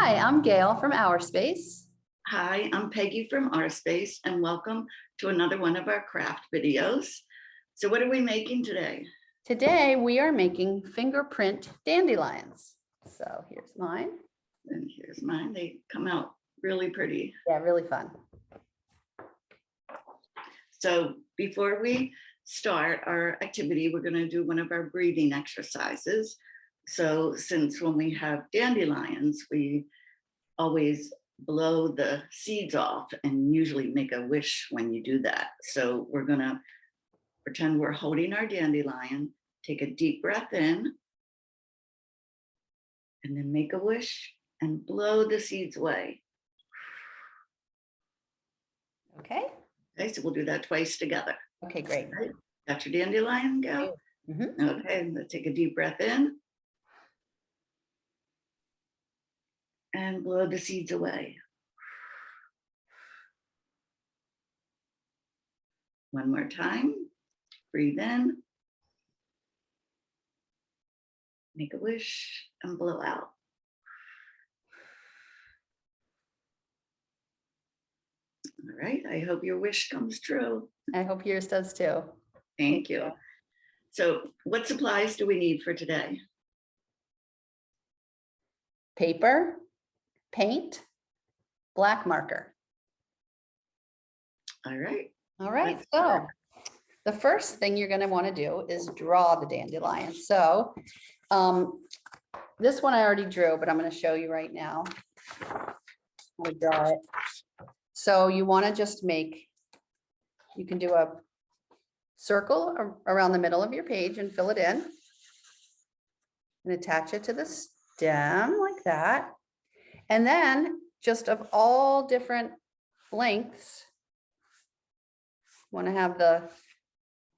Hi, I'm Gail from Our Space. Hi, I'm Peggy from Our Space, and welcome to another one of our craft videos. So what are we making today? Today we are making fingerprint dandelions. So here's mine. And here's mine. They come out really pretty. Yeah, really fun. So before we start our activity, we're going to do one of our breathing exercises. So since when we have dandelions, we always blow the seeds off and usually make a wish when you do that. So we're going to pretend we're holding our dandelion, take a deep breath in, and then make a wish and blow the seeds away. Okay. Okay, so we'll do that twice together. Okay, great. Right. Got your dandelion, Gail? Okay, let's take a deep breath in and blow the seeds away. One more time. Breathe in, make a wish, and blow out. All right, I hope your wish comes true. I hope yours does too. Thank you. So what supplies do we need for today? Paper, paint, black marker. All right. All right, Let's so start. the first thing you're going to want to do is draw the dandelion. So this one I already drew, but I'm going to show you right now how to draw it. So you want to just you can do a circle around the middle of your page and fill it in and attach it to the stem like that. And then just of all different lengths, want to have the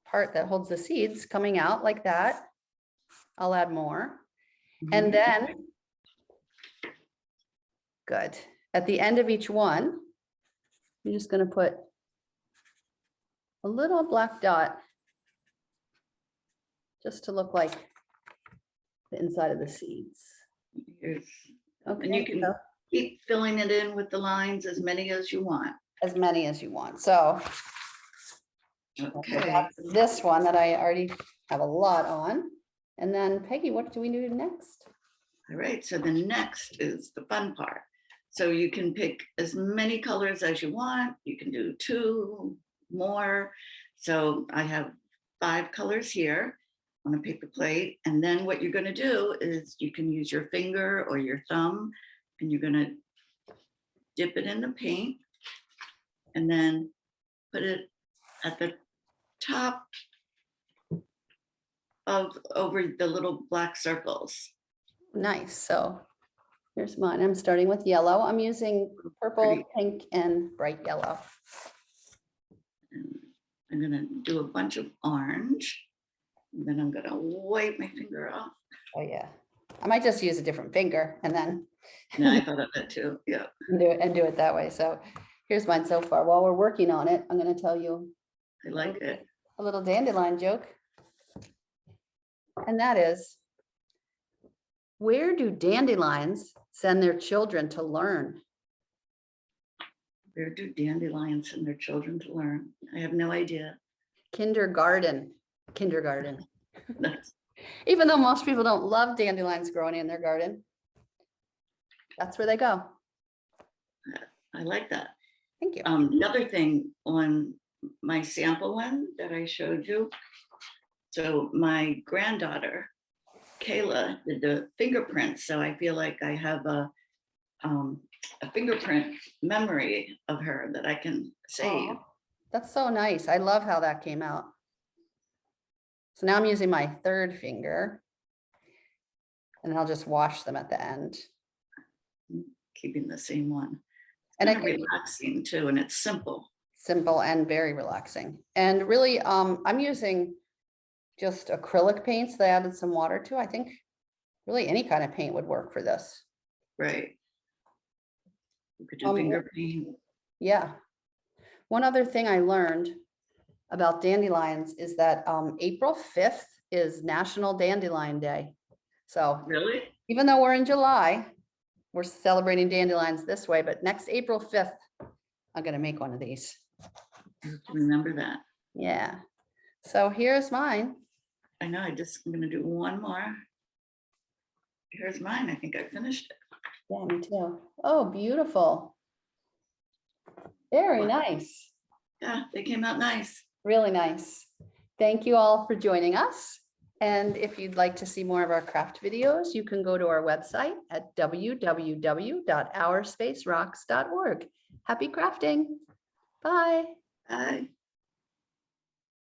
part that holds the seeds coming out like that. I'll add more. And then, good. At the end of each one, you're just going to put a little black dot just to look like the inside of the seeds. Here's, Okay, and you can so keep filling it in with the lines, as many as you want. as many as you want. So Okay. that's this one that I already have a lot on. And then Peggy, what do we do next? All right, so the next is the fun part. So you can pick as many colors as you want. You can do 2 more. So I have 5 colors here on a paper plate. And then what you're going to do is you can use your finger or your thumb, and you're going to dip it in the paint and then put it at the top of over the little black circles. Nice. So here's mine. I'm starting with yellow. I'm using purple, Pretty. pink, and bright yellow. And I'm going to do a bunch of orange. And then I'm going to wipe my finger off. Oh yeah. I might just use a different finger and then Yeah, I thought of that too. Yeah. do it that way. So here's mine so far. While we're working on it, I'm going to tell you I like it. a little dandelion joke. And that is, where do dandelions send their children to learn? Where do dandelions send their children to learn? I have no idea. Kindergarten. Even though most people don't love dandelions growing in their garden, that's where they go. I like that. Thank you. Another thing on my sample one that I showed you. So my granddaughter, Kayla, did the fingerprints. So I feel like I have a fingerprint memory of her that I can save. Aw, that's so nice. I love how that came out. So now I'm using my third finger and I'll just wash them at the end. Keeping the same one. And Kind of relaxing too, and it's simple. Simple and very relaxing. And really, I'm using just acrylic paints that I added some water to. I think really any kind of paint would work for this. Right. You could do finger paint. Yeah. One other thing I learned about dandelions is that April 5th is National Dandelion Day. So Really? even though we're in July, we're celebrating dandelions this way, but next April 5th, I'm gonna make one of these. You have to remember that. Yeah. So here's mine. I know, I'm gonna do one more. Here's mine. I think I finished it. Yeah, me too. Oh, beautiful. Very Wow. nice. Yeah, they came out nice. Really nice. Thank you all for joining us. And if you'd like to see more of our craft videos, you can go to our website at www.ourspacerocks.org. Happy crafting. Bye. Bye.